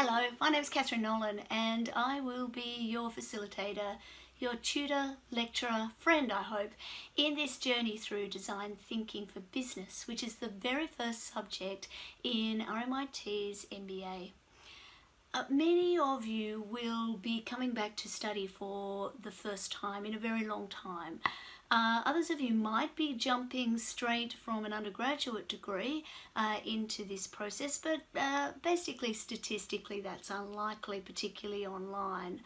Hello, my name is Cathryn Nolan and I will be your facilitator, your tutor, lecturer, friend I hope, in this journey through design thinking for business, which is the very first subject in RMIT's MBA. Many of you will be coming back to study for the first time in a very long time. Others of you might be jumping straight from an undergraduate degree into this process, but basically statistically that's unlikely, particularly online.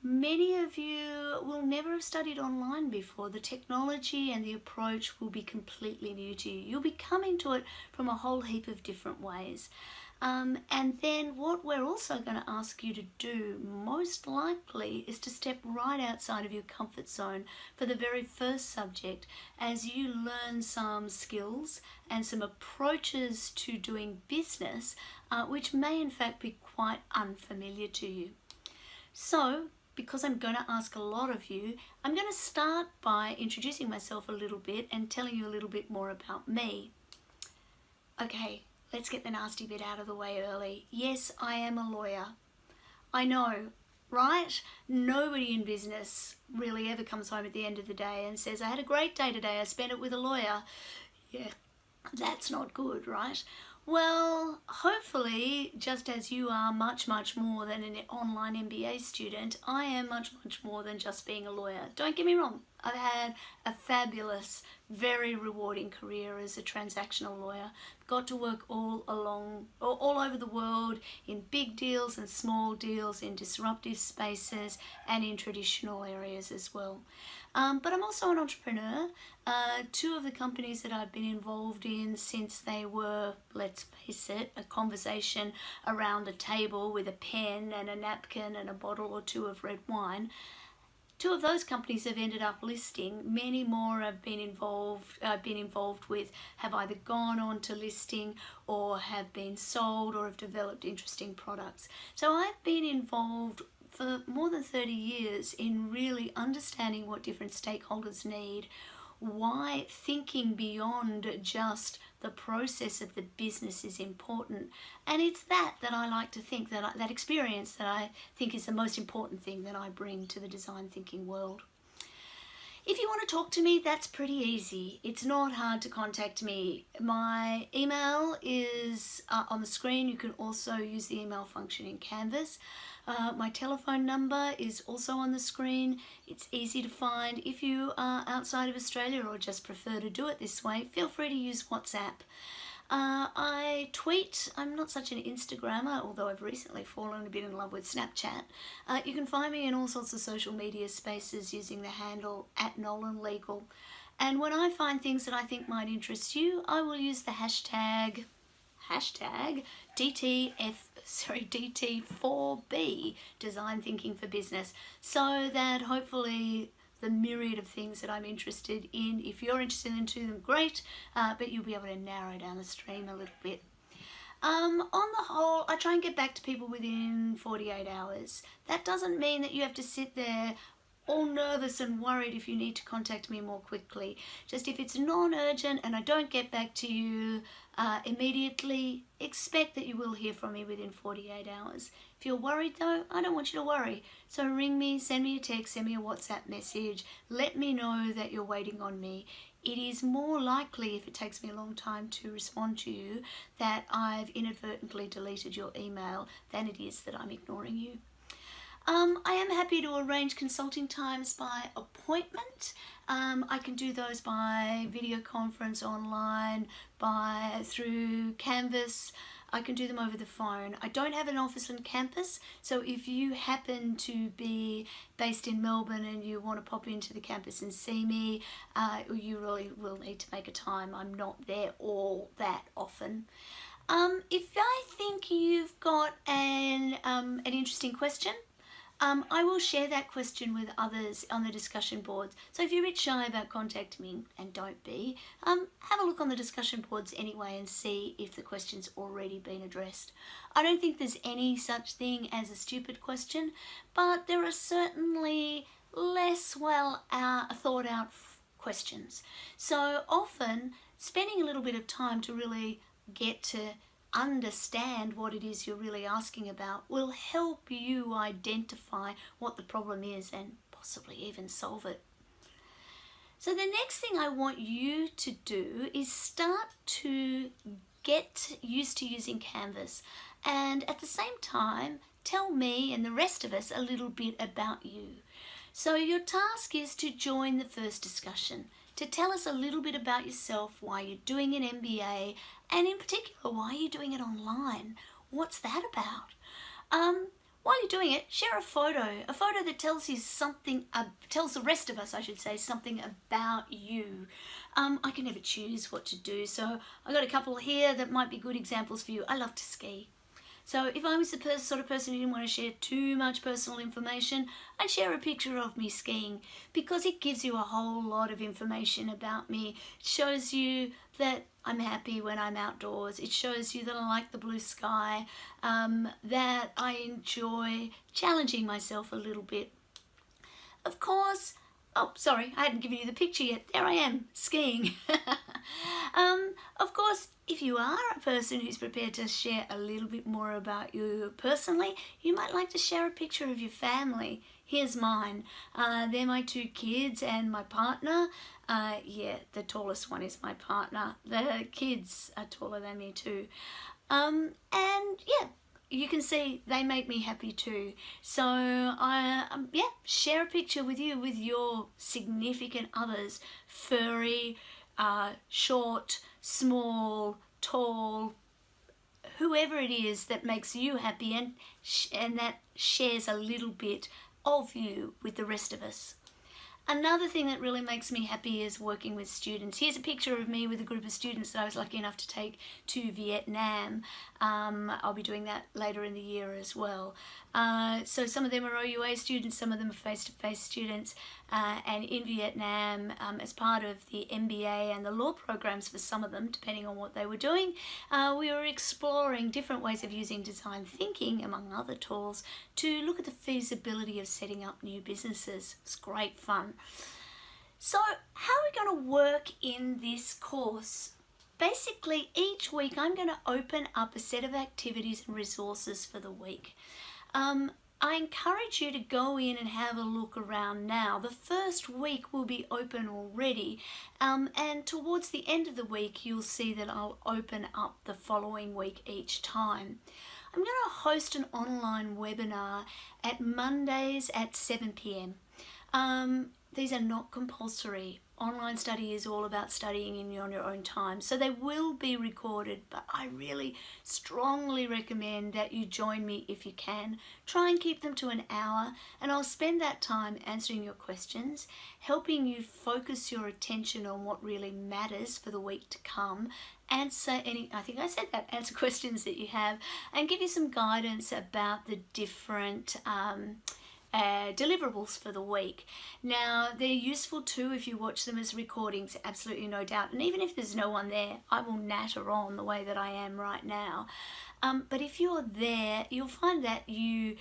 Many of you will never have studied online before. The technology and the approach will be completely new to you. You'll be coming to it from a whole heap of different ways. And then what we're also going to ask you to do most likely is to step right outside of your comfort zone for the very first subject as you learn some skills and some approaches to doing business which may in fact be quite unfamiliar to you. So because I'm going to ask a lot of you, I'm going to start by introducing myself a little bit and telling you a little bit more about me. Okay. Let's get the nasty bit out of the way early. Yes, I am a lawyer. I know, right? Nobody in business really ever comes home at the end of the day and says, I had a great day today, I spent it with a lawyer. Yeah, that's not good, right? Well, hopefully, just as you are much more than an online MBA student, I am much more than just being a lawyer. Don't get me wrong, I've had a fabulous, very rewarding career as a transactional lawyer. Got to work all over the world in big deals and small deals, in disruptive spaces and in traditional areas as well. But I'm also an entrepreneur. Two of the companies that I've been involved in since they were, let's face it, a conversation around a table with a pen and a napkin and a bottle or two of red wine. Two of those companies have ended up listing. Many more I've been involved with have either gone on to listing or have been sold or have developed interesting products. So I've been involved for more than 30 years in really understanding what different stakeholders need, why thinking beyond just the process of the business is important. And it's that I like to think, that experience that I think is the most important thing that I bring to the design thinking world. If you want to talk to me, that's pretty easy. It's not hard to contact me. My email is on the screen. You can also use the email function in Canvas. My telephone number is also on the screen. It's easy to find. If you are outside of Australia or just prefer to do it this way, feel free to use WhatsApp. I tweet. I'm not such an Instagrammer, although I've recently fallen a bit in love with Snapchat. You can find me in all sorts of social media spaces using the handle @NolanLegal. And when I find things that I think might interest you, I will use the hashtag DT4B, Design Thinking for Business, so that hopefully the myriad of things that I'm interested in, if you're interested in them, great, but you'll be able to narrow down the stream a little bit. On the whole, I try and get back to people within 48 hours. That doesn't mean that you have to sit there all nervous and worried if you need to contact me more quickly. Just if it's non-urgent and I don't get back to you immediately, expect that you will hear from me within 48 hours. If you're worried though, I don't want you to worry. So ring me, send me a text, send me a WhatsApp message. Let me know that you're waiting on me. It is more likely, if it takes me a long time to respond to you, that I've inadvertently deleted your email than it is that I'm ignoring you. I am happy to arrange consulting times by appointment. I can do those by video conference, online, through Canvas. I can do them over the phone. I don't have an office on campus, so if you happen to be based in Melbourne and you want to pop into the campus and see me, you really will need to make a time. I'm not there all that often. If I think you've got an interesting question, I will share that question with others on the discussion boards. So if you're a bit shy about contacting me, and don't be, have a look on the discussion boards anyway and see if the question's already been addressed. I don't think there's any such thing as a stupid question, but there are certainly less well thought out questions. So often spending a little bit of time to really get to understand what it is you're really asking about will help you identify what the problem is and possibly even solve it. So the next thing I want you to do is start to get used to using Canvas, and at the same time tell me and the rest of us a little bit about you. So your task is to join the first discussion, to tell us a little bit about yourself, why you're doing an MBA, and in particular, why you're doing it online. What's that about? While you're doing it, share a photo that tells you something, tells the rest of us, I should say, something about you. I can never choose what to do, so I've got a couple here that might be good examples for you. I love to ski. So if I was the sort of person who didn't want to share too much personal information, I'd share a picture of me skiing, because it gives you a whole lot of information about me. It shows you that I'm happy when I'm outdoors. It shows you that I like the blue sky, that I enjoy challenging myself a little bit. Of course, oh, sorry, I hadn't given you the picture yet. There I am, skiing. Of course, if you are a person who's prepared to share a little bit more about you personally, you might like to share a picture of your family. Here's mine. They're my 2 kids and my partner. Yeah, the tallest one is my partner. The kids are taller than me too. And yeah, you can see they make me happy too. So yeah, share a picture with you with your significant others. Furry, short, small, tall, whoever it is that makes you happy and that shares a little bit of you with the rest of us. Another thing that really makes me happy is working with students. Here's a picture of me with a group of students that I was lucky enough to take to Vietnam. I'll be doing that later in the year as well. So some of them are OUA students, some of them are face-to-face students. And in Vietnam, as part of the MBA and the law programs for some of them, depending on what they were doing, we were exploring different ways of using design thinking, among other tools, to look at the feasibility of setting up new businesses. It's great fun. So how are we going to work in this course? Basically, each week I'm going to open up a set of activities and resources for the week. I encourage you to go in and have a look around now. The first week will be open already, and towards the end of the week you'll see that I'll open up the following week each time. I'm going to host an online webinar at Mondays at 7 p.m. These are not compulsory. Online study is all about studying on your own time. So they will be recorded, but I really strongly recommend that you join me if you can. Try and keep them to an hour, and I'll spend that time answering your questions, helping you focus your attention on what really matters for the week to come, answer questions that you have, and give you some guidance about the different deliverables for the week. Now, they're useful too if you watch them as recordings, absolutely no doubt. And even if there's no one there, I will natter on the way that I am right now. But if you're there, you'll find that you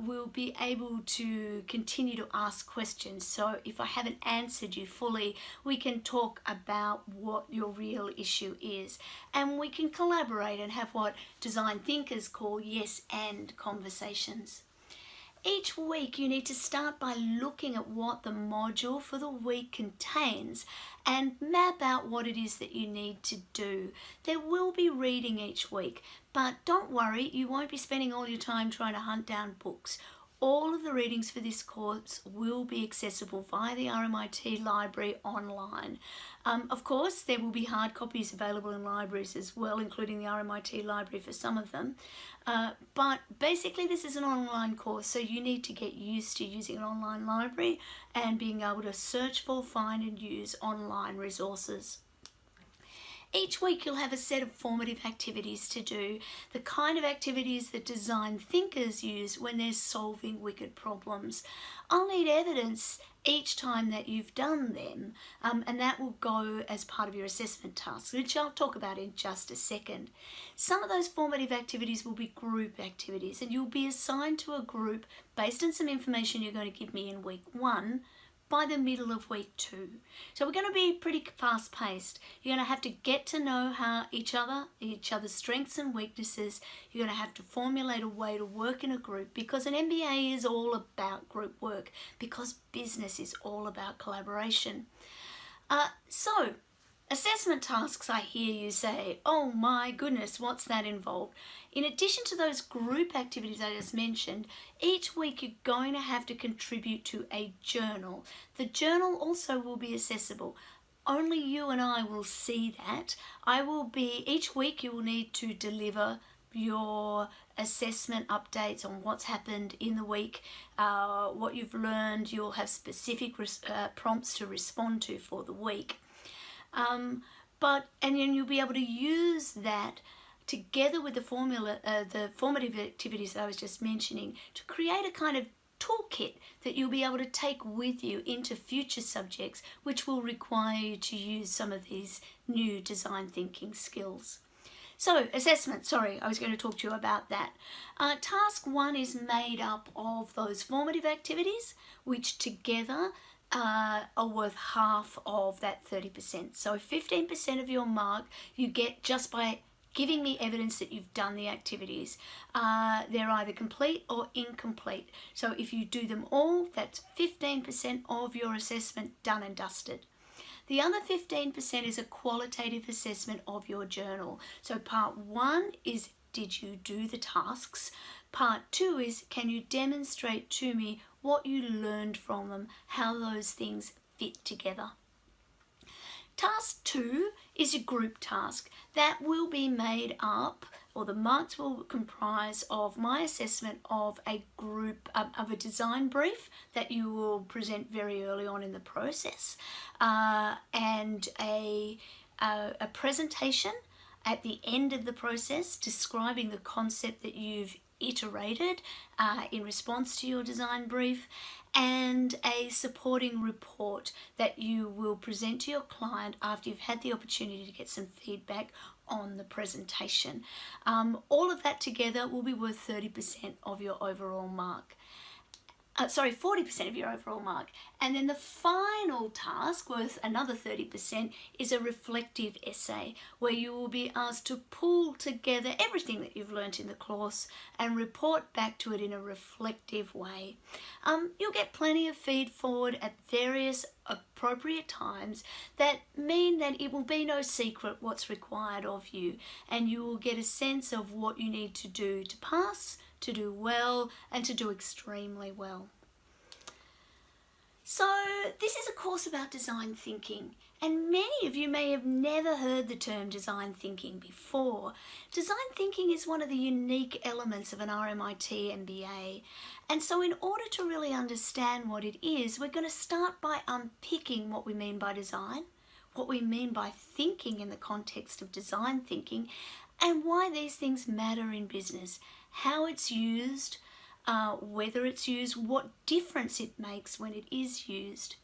will be able to continue to ask questions. So if I haven't answered you fully, we can talk about what your real issue is. And we can collaborate and have what design thinkers call yes and conversations. Each week you need to start by looking at what the module for the week contains and map out what it is that you need to do. There will be reading each week, but don't worry, you won't be spending all your time trying to hunt down books. All of the readings for this course will be accessible via the RMIT library online. Of course, there will be hard copies available in libraries as well, including the RMIT library for some of them. But basically this is an online course, so you need to get used to using an online library and being able to search for, find and use online resources. Each week you'll have a set of formative activities to do, the kind of activities that design thinkers use when they're solving wicked problems. I'll need evidence each time that you've done them, and that will go as part of your assessment tasks, which I'll talk about in just a second. Some of those formative activities will be group activities, and you'll be assigned to a group based on some information you're going to give me in week 1, by the middle of week 2. So we're going to be pretty fast paced. You're going to have to get to know how each other's strengths and weaknesses. You're going to have to formulate a way to work in a group, because an MBA is all about group work, because business is all about collaboration. So assessment tasks, I hear you say, oh my goodness, what's that involved? In addition to those group activities I just mentioned, each week you're going to have to contribute to a journal. The journal also will be accessible. Only you and I will see that. Each week you will need to deliver your assessment updates on what's happened in the week, what you've learned. You'll have specific prompts to respond to for the week. And then you'll be able to use that together with the formative activities that I was just mentioning to create a kind of toolkit that you'll be able to take with you into future subjects, which will require you to use some of these new design thinking skills. So assessment, sorry, I was going to talk to you about that. Task 1 is made up of those formative activities, which together are worth half of that 30%. So 15% of your mark you get just by giving me evidence that you've done the activities. They're either complete or incomplete. So if you do them all, that's 15% of your assessment done and dusted. The other 15% is a qualitative assessment of your journal. So part 1 is, did you do the tasks? Part 2 is, can you demonstrate to me what you learned from them, how those things fit together? Task 2 is a group task that will be made up, or the marks will comprise of my assessment of a group, of a design brief that you will present very early on in the process, and a presentation at the end of the process describing the concept that you've iterated in response to your design brief, and a supporting report that you will present to your client after you've had the opportunity to get some feedback on the presentation. All of that together will be worth 30% of your overall mark. 40% of your overall mark. And then the final task, worth another 30%, is a reflective essay where you will be asked to pull together everything that you've learnt in the course and report back to it in a reflective way. You'll get plenty of feed forward at various appropriate times that mean that it will be no secret what's required of you, and you will get a sense of what you need to do to pass, to do well, and to do extremely well. So this is a course about design thinking, and many of you may have never heard the term design thinking before. Design thinking is one of the unique elements of an RMIT MBA, and so in order to really understand what it is, we're going to start by unpicking what we mean by design, what we mean by thinking in the context of design thinking, and why these things matter in business, how it's used, whether it's used, what difference it makes when it is used.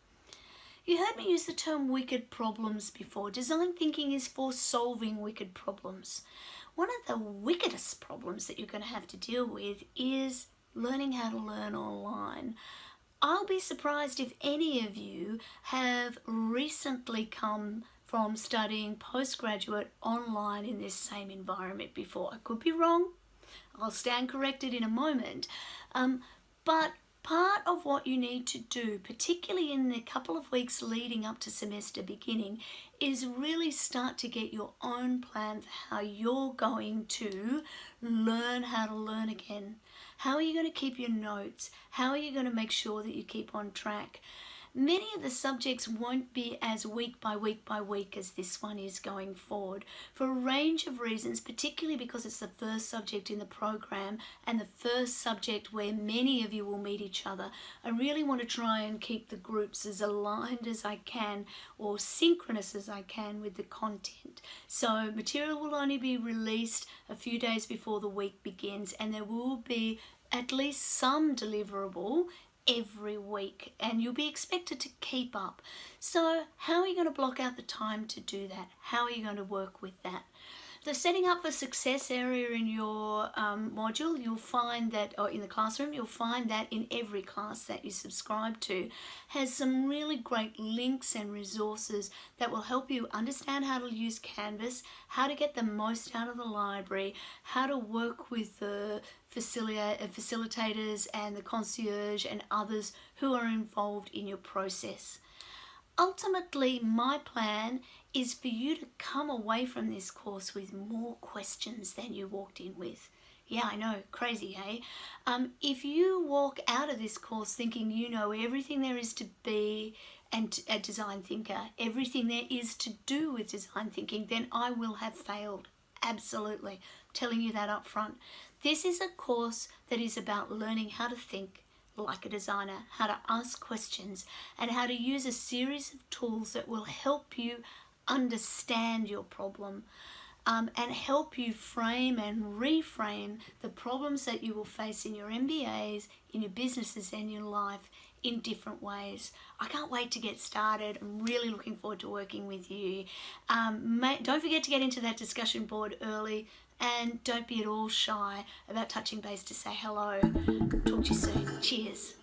You heard me use the term wicked problems before. Design thinking is for solving wicked problems. One of the wickedest problems that you're going to have to deal with is learning how to learn online. I'll be surprised if any of you have recently come from studying postgraduate online in this same environment before. I could be wrong. I'll stand corrected in a moment. But part of what you need to do, particularly in the couple of weeks leading up to semester beginning, is really start to get your own plan for how you're going to learn how to learn again. How are you going to keep your notes? How are you going to make sure that you keep on track? Many of the subjects won't be as week by week by week as this one is going forward for a range of reasons, particularly because it's the first subject in the program and the first subject where many of you will meet each other. I really want to try and keep the groups as aligned as I can, or synchronous as I can, with the content. So material will only be released a few days before the week begins, and there will be at least some deliverable every week, and you'll be expected to keep up. So how are you going to block out the time to do that? How are you going to work with that? The setting up for success area in your module, you'll find that, or in the classroom, you'll find that in every class that you subscribe to has some really great links and resources that will help you understand how to use Canvas, how to get the most out of the library, how to work with the facilitators and the concierge and others who are involved in your process. Ultimately, my plan is for you to come away from this course with more questions than you walked in with. Yeah, I know, crazy, eh? If you walk out of this course thinking you know everything there is to be and a design thinker, everything there is to do with design thinking, then I will have failed. Absolutely. I'm telling you that up front. This is a course that is about learning how to think like a designer, how to ask questions, and how to use a series of tools that will help you understand your problem and help you frame and reframe the problems that you will face in your MBAs, in your businesses and your life in different ways. I can't wait to get started. I'm really looking forward to working with you. Don't forget to get into that discussion board early, and don't be at all shy about touching base to say hello. Talk to you soon. Cheers.